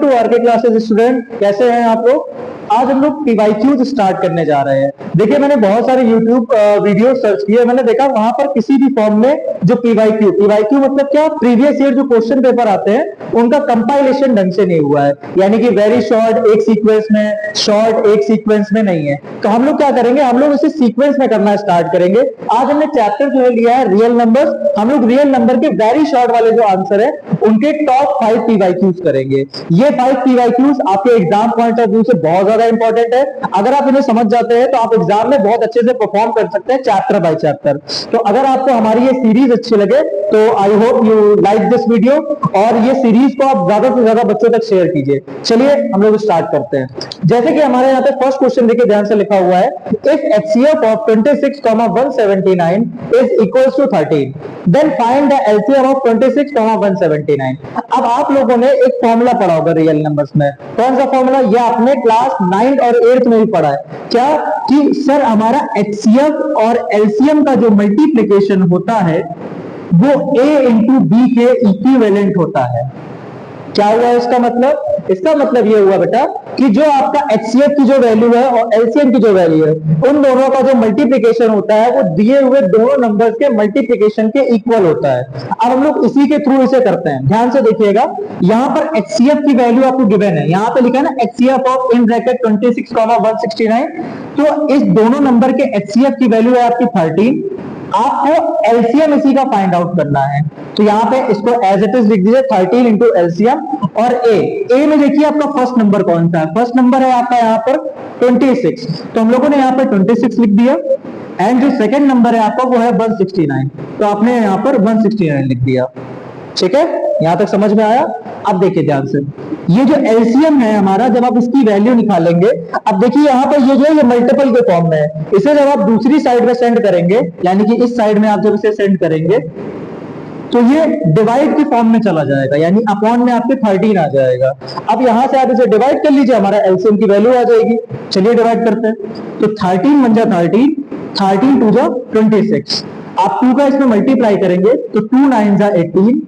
To R K classes student, कैसे हैं आप लोग। आज हम लोग पीवाईक्यूज स्टार्ट करने जा रहे हैं। देखिए मैंने बहुत सारे यूट्यूब वीडियो सर्च किए, मैंने देखा वहां पर किसी भी फॉर्म में जो पीवाईक्यू मतलब क्या, प्रीवियस ईयर जो क्वेश्चन पेपर आते हैं उनका कंपाइलेशन ढंग से नहीं हुआ है, यानी कि वेरी शॉर्ट एक सीक्वेंस में, शॉर्ट एक सीक्वेंस में नहीं है। तो हम लोग क्या करेंगे, हम लोग इसे सीक्वेंस में करना स्टार्ट करेंगे। आज हमने चैप्टर जो है लिया है रियल नंबर्स। हम लोग रियल नंबर के वेरी शॉर्ट वाले जो आंसर है उनके टॉप 5 पीवाईक्यूज करेंगे। ये 5 पीवाईक्यूज आपके एग्जाम पॉइंट ऑफ व्यू से बहुत ज्यादा इंपॉर्टेंट है। अगर आप इन्हें समझ जाते हैं तो आप एग्जाम में बहुत अच्छे से परफॉर्म कर सकते हैं चैप्टर बाय चैप्टर। तो अगर आपको हमारी ये सीरीज अच्छी लगे तो I hope you like this video, और ये सीरीज को आप ज्यादा से ज्यादा बच्चों तक शेयर कीजिए। चलिए हम लोग स्टार्ट करते हैं। जैसे कि हमारे यहाँ पे फर्स्ट क्वेश्चन देखिए ध्यान से लिखा हुआ है, if HCF of 26,179 is equals to 13, then find the LCM of 26,179। अब आप लोगों ने एक फॉर्मूला पढ़ा होगा रियल नंबर्स में। कौन सा फॉर्मूला? ये आपने क्लास 9 और 8 में भी पढ़ा है। क्या कि सर हमारा HCF और LCM का जो मल्टीप्लीकेशन होता है वो A इंटू बी के इक्विवेलेंट होता है। क्या हुआ इसका मतलब? इसका मतलब ये हुआ बेटा कि जो आपका HCF की जो वैल्यू है और LCM की जो वैल्यू है उन दोनों का जो मल्टीप्लिकेशन होता है वो दिए हुए दोनों नंबर्स के मल्टीप्लिकेशन के इक्वल होता है। अब हम लोग इसी के थ्रू इसे करते हैं। ध्यान से देखिएगा, यहाँ पर HCF की वैल्यू आपको गिवन है, यहाँ पे लिखा है ना HCF ऑफ इन ब्रैकेट 26,169। तो इस दोनों नंबर के HCF की वैल्यू है आपकी 13। आपको LCM इसी का फाइंड आउट करना है। तो यहाँ पे इसको एज इट इज लिख दीजिए 13 इंटू LCM। और A में देखिए आपका फर्स्ट नंबर कौन सा है? फर्स्ट नंबर है आपका यहाँ पर 26, तो हम लोगों ने यहाँ पर 26 लिख दिया। एंड जो सेकंड नंबर है आपका वो है 169, तो आपने यहाँ पर 169 लिख दिया। ठीक है, यहां तक समझ में आया? अब देखिए ध्यान से, ये जो LCM है हमारा, जब आप इसकी वैल्यू निकालेंगे, अब देखिए यहाँ पर ये जो है ये मल्टीपल के फॉर्म में है। इसे जब आप दूसरी साइड में सेंड करेंगे, यानी कि इस साइड में आप जब इसे सेंड करेंगे तो ये डिवाइड के फॉर्म में चला जाएगा, यानी अपॉन में आपके 13 आ जाएगा। अब यहां से आप इसे डिवाइड कर लीजिए, हमारा LCM की वैल्यू आ जाएगी। चलिए डिवाइड करते हैं। तो 13 बन जा 13, 13 टू जा 26। आप 2 का इसमें मल्टीप्लाई करेंगे तो 2 9 जा 18,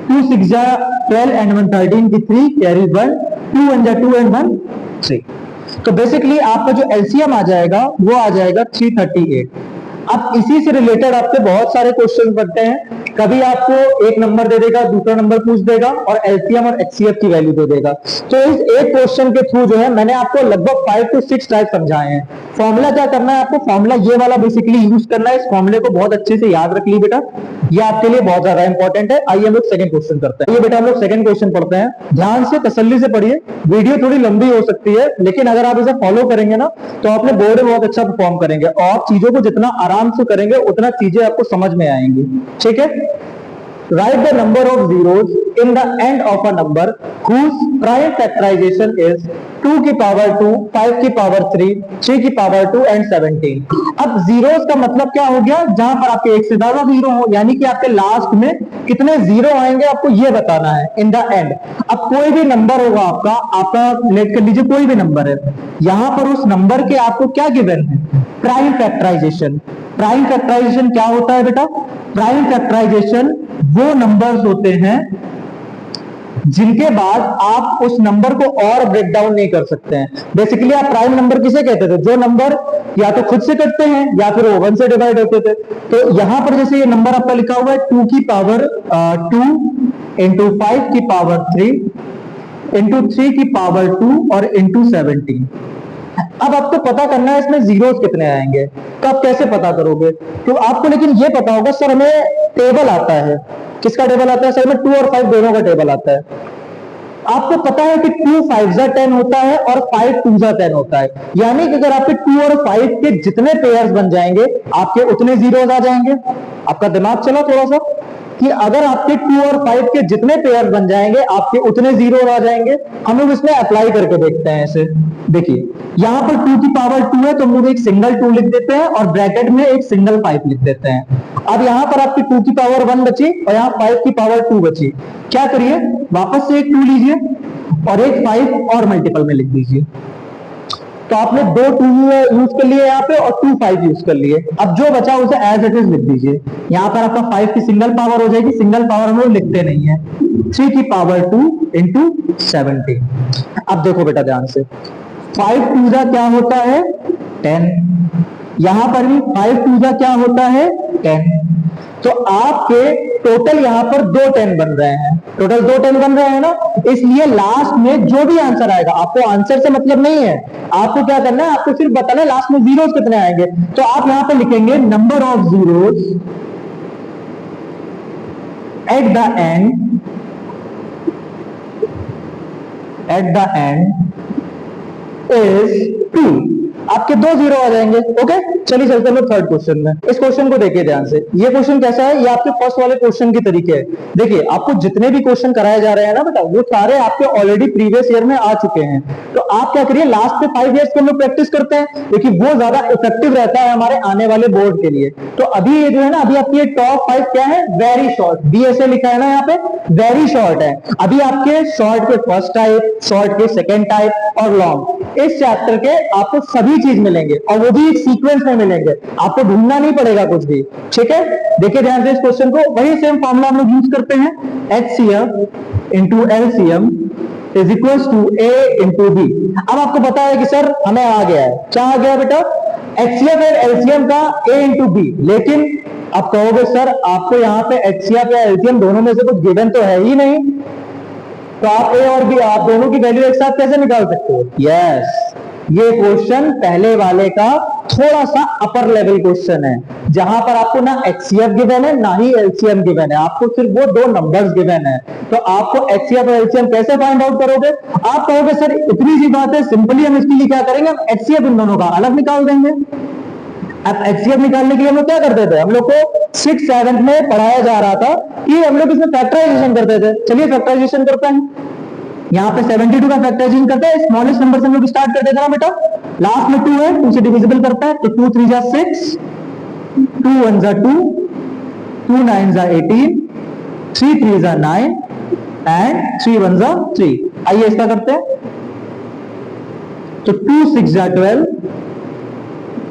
2 6 जा 12 एंड 1 13 की 3 कैरी 1, 2 1 जा 2 एंड 1 3। तो बेसिकली आपका जो LCM आ जाएगा वो आ जाएगा 338। अब इसी से रिलेटेड आपसे बहुत सारे क्वेश्चन बनते हैं। कभी आपको एक नंबर दे देगा, दूसरा नंबर पूछ देगा और LCM और HCF की वैल्यू दे देगा। तो इस एक क्वेश्चन के थ्रू जो है मैंने आपको लगभग 5 to 6 टाइप समझाए हैं। फॉर्मूला क्या करना है आपको? फॉर्मूला ये वाला बेसिकली यूज करना है। इस फॉर्मूले को बहुत अच्छे से याद रख ली बेटा, ये आपके लिए बहुत ज्यादा इंपॉर्टेंट है। आइए हम लोग सेकंड क्वेश्चन करते हैं। ये बेटा हम लोग सेकंड क्वेश्चन पढ़ते हैं। ध्यान से तसल्ली से पढ़िए, वीडियो थोड़ी लंबी हो सकती है लेकिन अगर आप इसे फॉलो करेंगे ना तो अपने बोर्ड में बहुत अच्छा परफॉर्म करेंगे, और चीजों को जितना आराम से करेंगे उतना चीजें आपको समझ में आएंगी। ठीक है, write the number of zeros in the end of a number whose prime factorization is 2 की पावर 2, 5 की पावर 3, 3 की पावर 2 एंड 17। अब जीरोस का मतलब क्या हो गया? जहां पर आपके एक से ज्यादा जीरो हो, यानी कि आपके लास्ट में कितने जीरो आएंगे आपको ये बताना है इन द एंड। अब कोई भी नंबर होगा आपका लेट कर लीजिए, कोई भी नंबर है, यहां पर उस नंबर के आपको क्या गिवन है? Prime factorisation. प्राइम फैक्टराइजेशन क्या होता है बेटा? प्राइम फैक्टराइजेशन वो नंबर्स होते हैं जिनके बाद आप उस नंबर को और ब्रेक डाउन नहीं कर सकते हैं। बेसिकली आप प्राइम नंबर किसे कहते थे? जो नंबर या तो खुद से कटते हैं या फिर वो 1 से डिवाइड होते थे। तो यहां पर जैसे ये नंबर आपका लिखा हुआ है 2 की पावर 2 इंटू 5 की पावर 3 इंटू 3 की पावर 2 और इंटू 17। अब आपको पता करना है इसमें जीरोस कितने आएंगे, तो आप कैसे पता करोगे? तो आपको लेकिन ये पता होगा सर हमें टेबल आता है। किसका टेबल आता है? सर हमें 2 और 5 दोनों का टेबल आता है। आपको पता है कि 2 5 जा 10 होता है और 5 2 जा 10 होता है, यानी कि अगर आपके 2 और 5 के जितने पेयर्स बन जाएंगे आपके उतने जीरोस आ जाएंगे। आपका दिमाग चला थोड़ा सा कि अगर आपके 2 और 5 के जितने पेयर बन जाएंगे आपके उतने जीरो आ जाएंगे। हम लोग इसमें अप्लाई करके देखते हैं इसे। देखिए यहां पर 2 की पावर 2 है तो हम लोग एक सिंगल 2 लिख देते हैं और ब्रैकेट में एक सिंगल 5 लिख देते हैं। अब यहां पर आपकी 2 की पावर 1 बची और यहां 5 की पावर 2 बची। क्या करिए, वापस से एक 2 लीजिए और एक 5 और मल्टीपल में लिख दीजिए। तो आपने 2 2 यूज कर लिए यहाँ पे और 2 5 यूज कर लिए। अब जो बचा उसे एज इट इज लिख दीजिए। यहाँ पर आपका 5 की सिंगल पावर हो जाएगी, सिंगल पावर हम लोग लिखते नहीं है, 3 की पावर 2 इंटू 70। अब देखो बेटा ध्यान से, 5 2 जा क्या होता है 10, यहां पर भी 5 2 जा क्या होता है 10। तो आपके टोटल यहां पर 2 10 बन रहे हैं, टोटल 2 10 बन रहे हैं ना, इसलिए लास्ट में जो भी आंसर आएगा, आपको आंसर से मतलब नहीं है, आपको क्या करना है, आपको सिर्फ बताना है लास्ट में जीरोस कितने आएंगे। तो आप यहां पे लिखेंगे number of zeros at the end is 2। आपके 2 जीरो आ जाएंगे। ओके, चलिए चलते हैं थर्ड क्वेश्चन में। इस क्वेश्चन को देखिए ध्यान से, ये क्वेश्चन कैसा है, ये आपके फर्स्ट वाले क्वेश्चन की तरीके है। देखिए आपको जितने भी क्वेश्चन कराए जा रहे हैं ना बेटा, वो सारे आपके ऑलरेडी प्रीवियस ईयर में आ चुके हैं। तो आप क्या करिए, लास्ट में 5 ईयर्स के हम लोग प्रैक्टिस करते हैं, क्योंकि वो ज्यादा इफेक्टिव रहता है हमारे आने वाले बोर्ड के लिए। तो अभी ये जो है ना, अभी आपकी टॉप 5 क्या है, वेरी शॉर्ट, बीएसए लिखा है ना यहाँ पे, वेरी शॉर्ट है। अभी आपके शॉर्ट के फर्स्ट टाइप, शॉर्ट के सेकेंड टाइप और लॉन्ग, इस चैप्टर के आपको सभी चीज मिलेंगे, और वो भी एक सीक्वेंस में मिलेंगे, आपको ढूंढना नहीं पड़ेगा कुछ भी। ठीक है, देखिए ध्यान से इस क्वेश्चन को, वही सेम फॉर्मूला हम लोग यूज करते हैं, HCF into LCM is equal to A into B। अब आपको पता है कि सर हमें आ गया है, क्या आ गया बेटा, HCF और LCM का A इंटू B। लेकिन आप कहोगे सर आपको यहाँ पे HCF या LCM दोनों में से कुछ गिवन तो है ही नहीं, तो आप A और B, आप दोनों की वैल्यू एक साथ कैसे निकाल सकते हो। यस, ये क्वेश्चन पहले वाले का थोड़ा सा अपर लेवल क्वेश्चन है, जहां पर आपको ना HCF गिवन है ना ही LCM गिवन है, आपको सिर्फ वो 2 नंबर्स गिवन है। तो आपको HCF और LCM कैसे फाइंड आउट करोगे। आप कहोगे सर इतनी सी बात है, सिंपली हम इसके लिए क्या करेंगे, हम HCF इन दोनों का अलग निकाल देंगे। अब HCF निकालने के लिए हम लोग क्या करते थे, हम लोग को 6 7 में पढ़ाया जा रहा था कि हम लोग इसमें फैक्टराइजेशन करते थे। चलिए फैक्टराइजेशन करते हैं। यहाँ पे 72 का फैक्टराइजेशन करते हैं, स्मॉलेस्ट नंबर से हम लोग स्टार्ट करते थे ना बेटा, लास्ट में 2 है, 2 से डिविजिबल करता है, तो 2 3 जा 6, 2 1 जा 2, 2 9 जा 18, 3 3 जा 9 एंड 3 1 जा 3। आइए इसका करते हैं, तो 2 6 जा 12,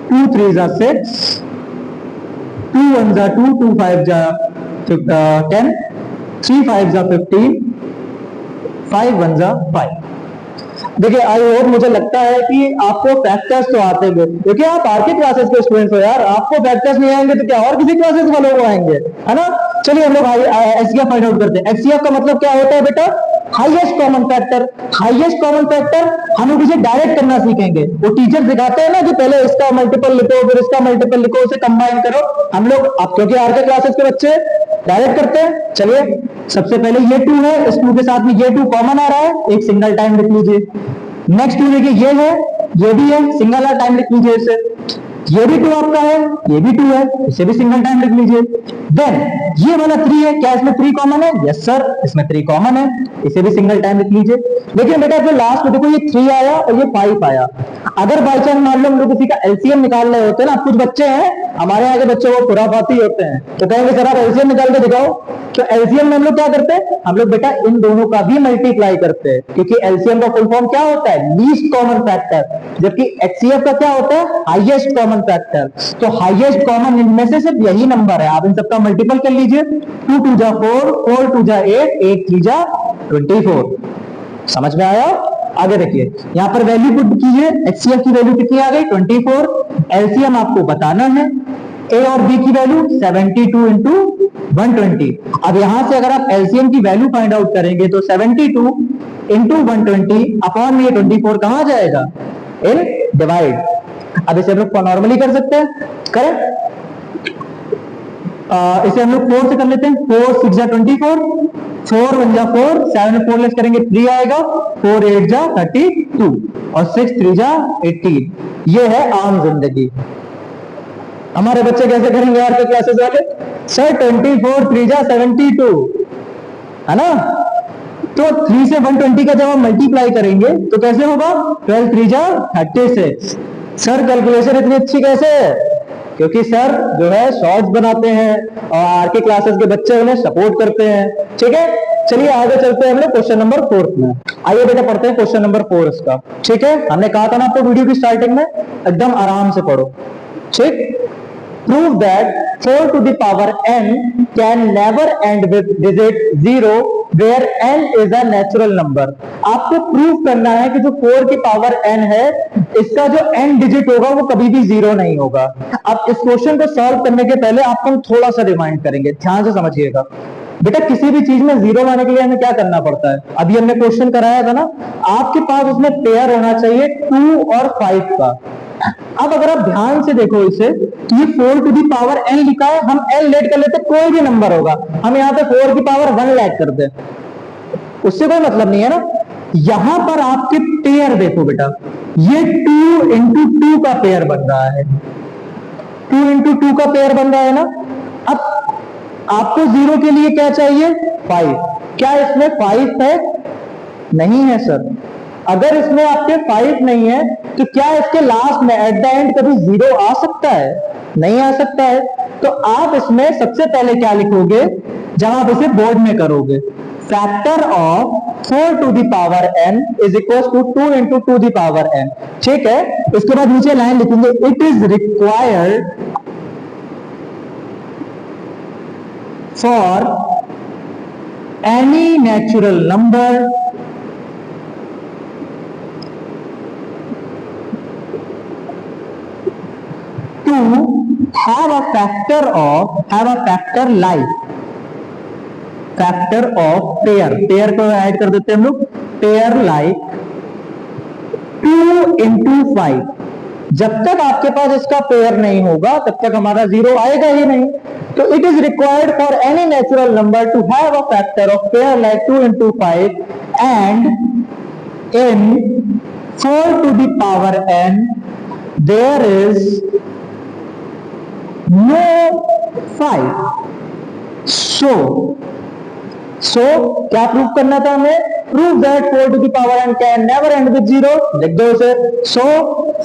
2 3 जा 6, 2 1 जा 2, 2 5 जा 10, 3 5 जा 15, 5 1 जा 5। देखिए आई होप, मुझे लगता है कि आपको फैक्टर्स तो आते हैं, क्योंकि आप आर के क्लासेस के स्टूडेंट्स हो यार, आपको फैक्टर्स नहीं आएंगे तो क्या और किसी क्लासेस वालों को आएंगे, है ना। चलिए हम लोग HCF फाइंड आउट करते हैं। HCF का मतलब क्या होता है बेटा, highest common factor. Highest common factor हम लोग इसे डायरेक्ट करना सीखेंगे, वो टीचर सिखाते हैं ना कि पहले इसका मल्टीपल लिखो फिर इसका मल्टीपल लिखो, उसे कंबाइन करो। हम लोग अब क्योंकि आर के क्लासेस के बच्चे डायरेक्ट करते हैं। चलिए सबसे पहले ये 2 है, इस 2 के साथ में ये 2 कॉमन आ रहा है, एक सिंगल टाइम लिख लीजिए। नेक्स्ट 2 देखिए ये है, ये भी है, सिंगल टाइम लिख लीजिए इसे। ये भी 2 आपका है, ये भी 2 है, इसे भी सिंगल टाइम लिख लीजिए। देन ये वाला 3 है, क्या इसमें 3 कॉमन है, यस सर इसमें 3 कॉमन है, इसे भी सिंगल टाइम लिख लीजिए। लेकिन बेटा जो लास्ट में देखो ये 3 आया और ये 5 आया, अगर बाई चांस मान लो हम लोग किसी का LCM निकाल रहे होते हैं ना, कुछ बच्चे हैं हमारे यहाँ के बच्चे वो खुराफाती होते हैं, तो कहेंगे सर आप LCM निकाल के दिखाओ। तो LCM में हम लोग क्या करते हैं, हम लोग बेटा इन दोनों का भी मल्टीप्लाई करते हैं, क्योंकि LCM का फुल फॉर्म क्या होता है, लीस्ट कॉमन फैक्टर, जबकि HCF का क्या होता है, हाईएस्ट कॉमन फैक्टर। तो हाईएस्ट कॉमन इनमें से सिर्फ यही नंबर है, आप इन सबका मल्टीपल कर लीजिए। 2 2 जा 4, 4 2 जा 8, 8 3 जा 24। समझ में आया। आगे देखिए यहाँ पर वैल्यू पुट कीजिए, HCF की वैल्यू कितनी आ गई 24, LCM आपको बताना है, A और B की वैल्यू 72 इंटू 120। अब यहां से अगर आप LCM की वैल्यू फाइंड आउट करेंगे तो 72 इंटू 120 अपॉन ये 24 कहां जाएगा, इन डिवाइड। अब इसे हम लोग नॉर्मली कर सकते हैं, करें इसे हम लोग 4 से कर लेते हैं। 4 6 जा 24, 4 1 जा 4, 7 4 लेस करेंगे 3 आएगा, 4 8 जा 32 और 6 3 जा 18। ये है आम जिंदगी। हमारे बच्चे कैसे करेंगे यार के क्लासेस वाले, सर 24 3 जा 72 है ना, तो 3 से 120 का जब हम मल्टीप्लाई करेंगे तो कैसे होगा, 12 3 जा 36। सर कैलकुलेशन इतनी अच्छी कैसे है, क्योंकि सर जो है शॉर्ट्स बनाते हैं और आर के क्लासेस के बच्चे उन्हें सपोर्ट करते हैं। ठीक है, चलिए आगे चलते हैं हम लोग क्वेश्चन नंबर 4 में। आइए बेटा पढ़ते हैं क्वेश्चन नंबर 4 इसका। ठीक है, हमने कहा था ना आपको वीडियो की स्टार्टिंग में एकदम आराम से पढ़ो। ठीक, prove that 4 to the power n can never end with digit 0 where n is a natural number। आपको प्रूव करना है कि जो 4 की पावर n है इसका जो n डिजिट होगा वो कभी भी 0 नहीं होगा। अब इस क्वेश्चन को सॉल्व करने के पहले आपको हम थोड़ा सा रिमाइंड करेंगे, ध्यान से समझिएगा। बेटा किसी भी चीज में 0 लाने के लिए हमें क्या करना पड़ता है, अभी हमने क्वेश्चन कराया था ना, आपके पास उसमें पेयर होना चाहिए 2 और 5 का। अब अगर आप ध्यान से देखो इसे, ये 4 टू दी पावर n लिखा है, हम n लेट कर लेते, कोई भी नंबर होगा, हम यहाँ पे 4 की पावर 1 लेट कर दे, उससे कोई मतलब नहीं है ना। यहां पर आपके पेयर देखो बेटा, ये 2 इंटू 2 का पेयर बन रहा है, 2 इंटू 2 का पेयर बन रहा है ना। अब आपको 0 के लिए क्या चाहिए, 5। क्या इसमें 5 है, नहीं है सर। अगर इसमें आपके 5 नहीं है तो क्या इसके लास्ट में एट द एंड कभी 0 आ सकता है, नहीं आ सकता है। तो आप इसमें सबसे पहले क्या लिखोगे, जब आप इसे बोर्ड में करोगे, factor of 4 to the power n is equal to 2 into 2 the power n। ठीक है, इसके बाद नीचे लाइन लिखेंगे, it is required for any natural number to have a factor like factor of pair को ऐड कर देते हैं हम लोग, pair like 2 into 5। जब तक आपके पास इसका पेयर नहीं होगा तब तक हमारा 0 आएगा ही नहीं। तो it is required for any natural number two have a factor of pair like 2 into 5 and in 4 to the power n there is no 5। so क्या प्रूव करना था हमें, prove that 4 to the power n can never end with 0। लिख दो इसे, so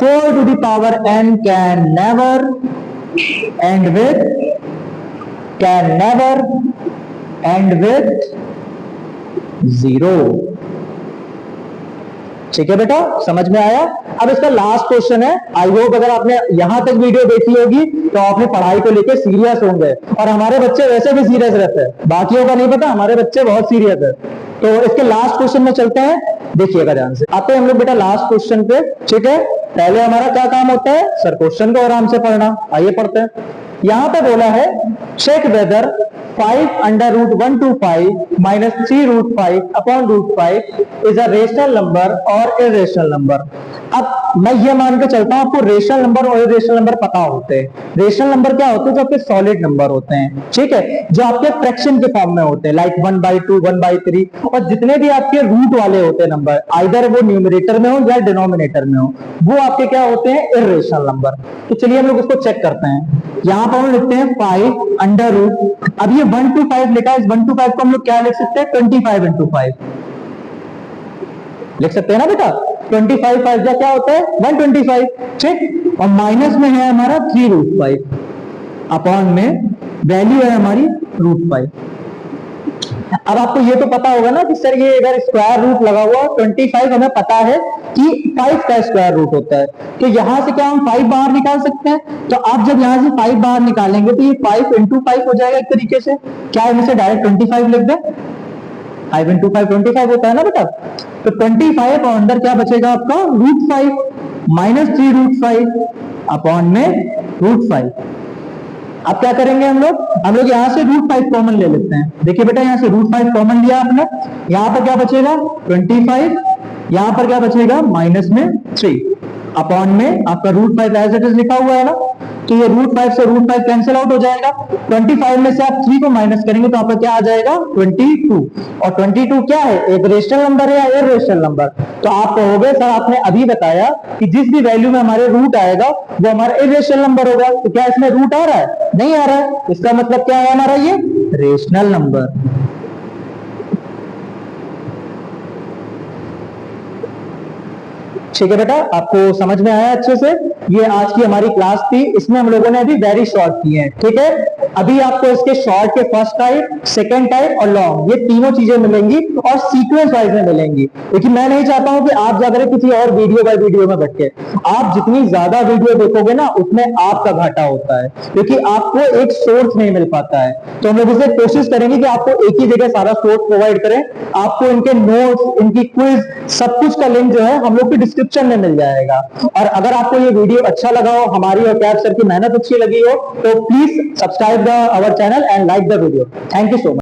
4 to the power n can never end with 0। ठीक है बेटा, समझ में आया। अब इसका लास्ट क्वेश्चन है, आई होप अगर आपने यहां तक वीडियो देखी होगी तो आपने पढ़ाई को लेकर सीरियस होंगे, और हमारे बच्चे वैसे भी सीरियस रहते हैं, बाकियों का नहीं पता, हमारे बच्चे बहुत सीरियस है। तो इसके लास्ट क्वेश्चन में चलते हैं, देखिएगा ध्यान से। आते हैं हम लोग बेटा लास्ट क्वेश्चन पे। ठीक है, पहले हमारा क्या काम होता है, सर क्वेश्चन को आराम से पढ़ना। आइए पढ़ते हैं। यहां पे बोला है check whether 5 under root 125 minus 3 root 5 upon root 5 is a rational number और इरेशनल नंबर। अब मैं ये मान के चलता हूं आपको रेशनल नंबर और इरेशनल नंबर पता होते हैं। रेशनल नंबर क्या होते हैं, जो आपके सॉलिड नंबर होते हैं, ठीक है, जो आपके फ्रैक्शन के फॉर्म में होते हैं, लाइक 1/2 1/3, और जितने भी आपके रूट वाले होते हैं नंबर, आइदर वो न्यूमरेटर में हो या डिनोमिनेटर में हो, वो आपके क्या होते हैं, इरेशनल नंबर। तो चलिए हम लोग उसको चेक करते हैं। यहां पर हम लिखते हैं 5 अंडर रूट, अब ये 1 to 5 लिखा है, इस 1 to 5 को हम लोग क्या लिख सकते हैं, 25 into 5 लिख सकते हैं ना बेटा। 25 5 क्या होता है, 125। ठीक, और माइनस में है हमारा 3 रूट 5 अपॉन में वैल्यू है हमारी रूट 5। अब आपको ये तो पता होगा ना कि सर ये अगर स्क्वायर रूट लगा हुआ 25, हमें पता है कि 5 का स्क्वायर रूट होता है, तो यहां से क्या हम 5 बाहर निकाल सकते हैं। तो आप जब यहां से 5 बाहर निकालेंगे तो ये 5 into 5 हो जाएगा एक तरीके से। क्या हम इसे डायरेक्ट 25 लिख दें, 5 into 5 25 होता है ना बेटा। तो 25 और अंदर क्या बचेगा आपका, रूट 5 माइनस 3 रूट 5 अपॉन में रूट 5। अब क्या करेंगे हम लोग यहां से रूट 5 कॉमन ले लेते हैं। देखिए बेटा, यहां से रूट 5 कॉमन लिया आपने, यहां पर क्या बचेगा 25, यहां पर क्या बचेगा माइनस में 3 अपॉन में आपका रूट 5 एज इट इज लिखा हुआ है ना। तो ये रूट 5 से रूट 5 कैंसिल आउट हो जाएगा। 25 में से आप 3 को माइनस करेंगे तो आपका क्या आ जाएगा 22, और 22 क्या है, एक रेशनल नंबर है या इरेशनल नंबर। तो आप कहोगे सर आपने अभी बताया कि जिस भी वैल्यू में हमारे रूट आएगा वो हमारा इरेशनल नंबर होगा, तो क्या इसमें रूट आ रहा है, नहीं आ रहा है, इसका मतलब क्या है हमारा ये रेशनल नंबर। ठीक है बेटा, आपको समझ में आया अच्छे से। ये आज की हमारी क्लास थी, इसमें हम लोगों ने अभी वेरी शॉर्ट किए हैं, ठीक है। अभी आपको इसके शॉर्ट के फर्स्ट टाइप, सेकंड टाइप और लॉन्ग, ये तीनों चीजें मिलेंगी और सीक्वेंस वाइज में मिलेंगी। लेकिन मैं नहीं चाहता हूं कि आप जाकर किसी और वीडियो बाय वीडियो में बैठे। आप जितनी ज्यादा वीडियो देखोगे ना, उतने आपका घाटा होता है, क्योंकि आपको एक सोर्स नहीं मिल पाता है। तो हम लोग इसे कोशिश करेंगे कि आपको एक ही जगह सारा सोर्स प्रोवाइड करें। आपको इनके नोट्स, इनकी क्विज, सब कुछ का लिंक जो है हम लोग के डिस्क्रिप्शन में मिल जाएगा। और अगर आपको ये वीडियो अच्छा लगा हो, हमारी और कैब सर की मेहनत अच्छी लगी हो, तो please subscribe the our channel and like the video. Thank you so much.